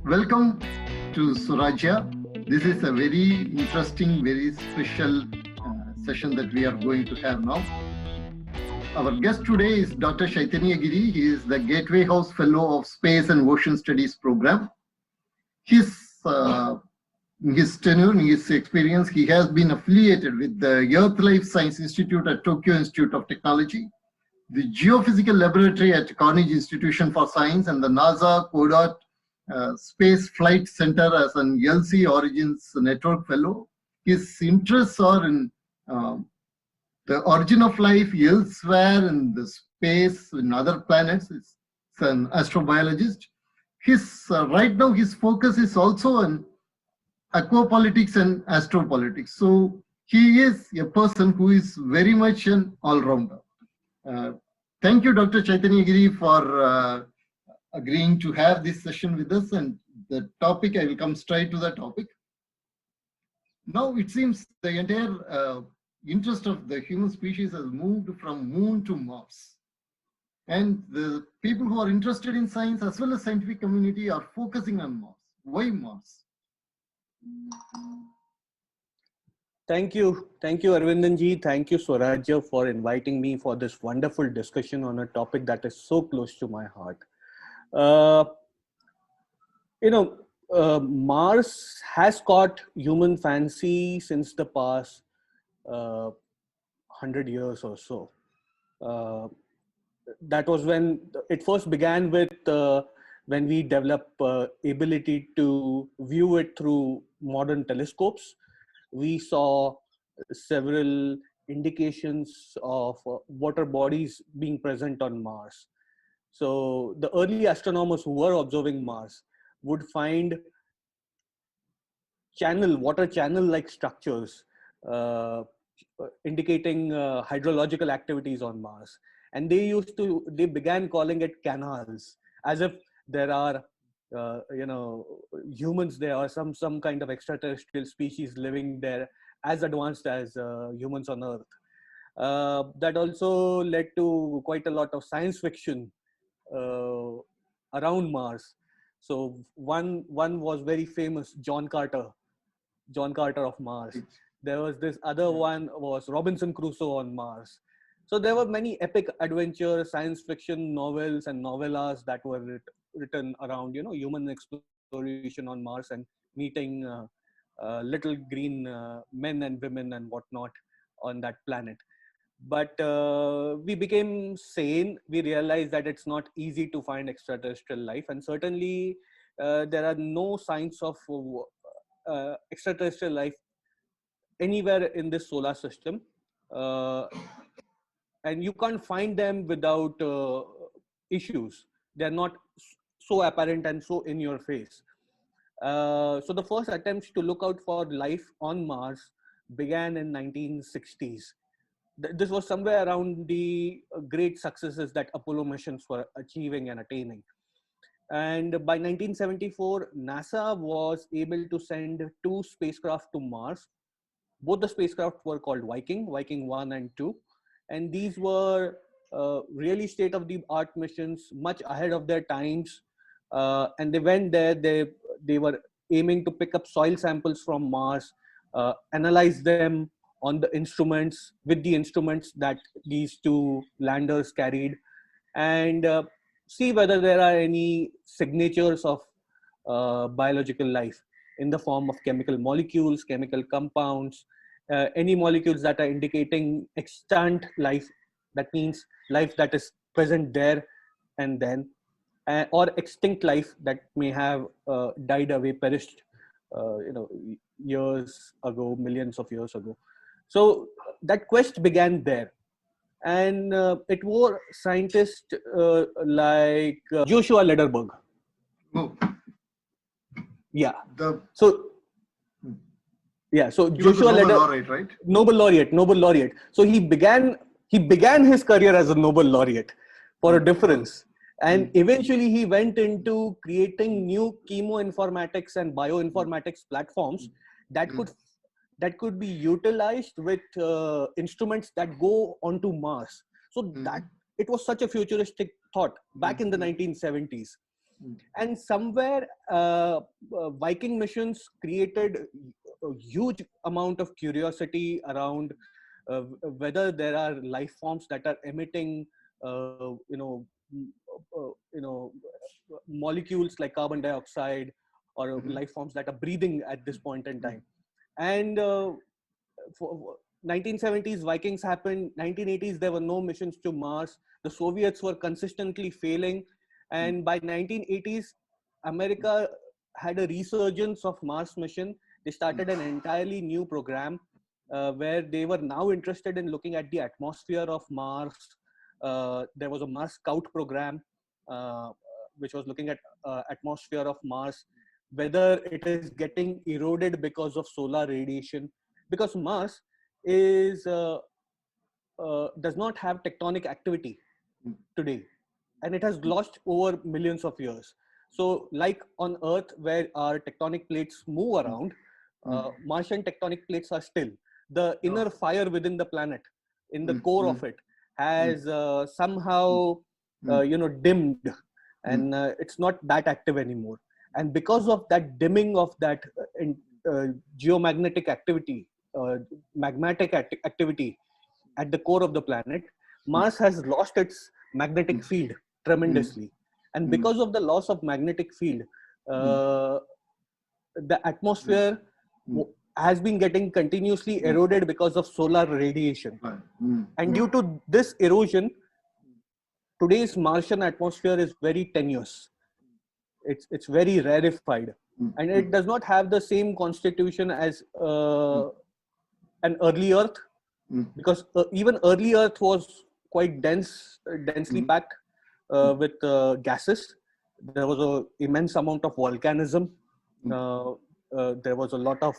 Welcome to Swarajya. This is a very interesting, very special session that we are going to have now. Our guest today is Dr. Chaitanya Giri. He is the Gateway House Fellow of Space and Ocean Studies Program. In his tenure, in his experience, he has been affiliated with the Earth Life Science Institute at Tokyo Institute of Technology, the Geophysical Laboratory at Carnegie Institution for Science, and the NASA CODOT Space Flight Center as an LC Origins Network Fellow. His interests are in the origin of life elsewhere in the space, in other planets. He's an astrobiologist. Right now his focus is also on aquapolitics and astropolitics. So he is a person who is very much an all-rounder. Thank you, Dr. Chaitanya Giri, for agreeing to have this session with us. And the topic, I will come straight to the topic. Now it seems the entire interest of the human species has moved from Moon to Mars. And the people who are interested in science as well as scientific community are focusing on Mars. Why Mars? Thank you, Aravindan ji. Thank you, Swarajya, for inviting me for this wonderful discussion on a topic that is so close to my heart. Mars has caught human fancy since the past 100 years or so. That was when it first began with when we developed ability to view it through modern telescopes. We saw several indications of water bodies being present on Mars. So the early astronomers who were observing Mars would find water channel-like structures indicating hydrological activities on Mars. And they began calling it canals, as if there are humans there, or some kind of extraterrestrial species living there as advanced as humans on Earth. That also led to quite a lot of science fiction around Mars. So one was very famous, John Carter of Mars. There was this other one was Robinson Crusoe on Mars. So there were many epic adventure science fiction novels and novellas that were written around human exploration on Mars and meeting little green men and women and whatnot on that planet. But we became sane. We realized that it's not easy to find extraterrestrial life, and certainly there are no signs of extraterrestrial life anywhere in this solar system. And you can't find them without issues. They're not so apparent and so in your face. So the first attempts to look out for life on Mars began in 1960s. This was somewhere around the great successes that Apollo missions were achieving and attaining. And by 1974, NASA was able to send 2 spacecraft to Mars. Both the spacecraft were called Viking 1 and 2. And these were really state-of-the-art missions, much ahead of their times. And they went there, they were aiming to pick up soil samples from Mars, analyze them on the instruments, with the instruments that these 2 landers carried, and see whether there are any signatures of biological life in the form of chemical molecules, chemical compounds, any molecules that are indicating extant life. That means life that is present there and then, or extinct life that may have died away, perished, years ago, millions of years ago. So that quest began there, and it wore scientists like Joshua Lederberg. Oh. Yeah. So Joshua Lederberg, right? Nobel laureate. So he began his career as a Nobel laureate for a difference. And eventually he went into creating new chemoinformatics and bioinformatics platforms that could be utilized with instruments that go onto Mars. So that it was such a futuristic thought back in the 1970s. And somewhere Viking missions created a huge amount of curiosity around whether there are life forms that are emitting m- molecules like carbon dioxide, or life forms that are breathing at this point in time. And for 1970s Vikings happened. 1980s there were no missions to Mars. The Soviets were consistently failing, and by 1980s America had a resurgence of Mars mission. They started an entirely new program where they were now interested in looking at the atmosphere of Mars. There was a Mars Scout program which was looking at atmosphere of Mars, whether it is getting eroded because of solar radiation, because Mars is does not have tectonic activity today, and it has lost over millions of years. So, like on Earth, where our tectonic plates move around, Martian tectonic plates are still. The inner fire within the planet, in the core of it, has somehow dimmed, and it's not that active anymore. And because of that dimming of that geomagnetic activity, magmatic activity at the core of the planet, Mars has lost its magnetic field tremendously. And because of the loss of magnetic field, the atmosphere has been getting continuously eroded because of solar radiation. And due to this erosion, today's Martian atmosphere is very tenuous. It's very rarefied, and it does not have the same constitution as an early Earth, because even early Earth was quite densely packed with gases. There was an immense amount of volcanism. There was a lot of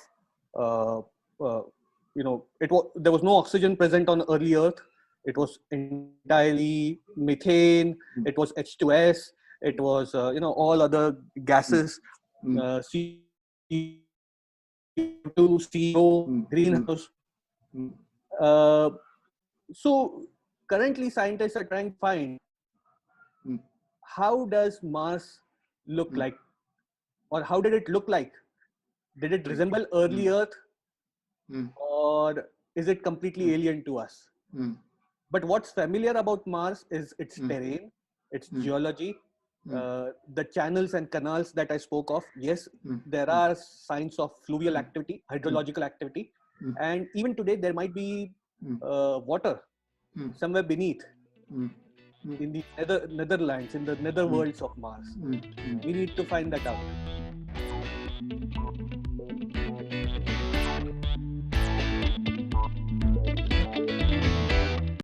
there was no oxygen present on early Earth. It was entirely methane. It was H2S. It was all other gases, CO2, CO, greenhouse. So currently scientists are trying to find how does Mars look like, or how did it look like? Did it resemble early Earth, or is it completely alien to us? But what's familiar about Mars is its terrain, its geology, the channels and canals that I spoke of. Yes, there are signs of fluvial activity, hydrological activity, and even today there might be water somewhere beneath in the netherlands, in the nether worlds of Mars. We need to find that out.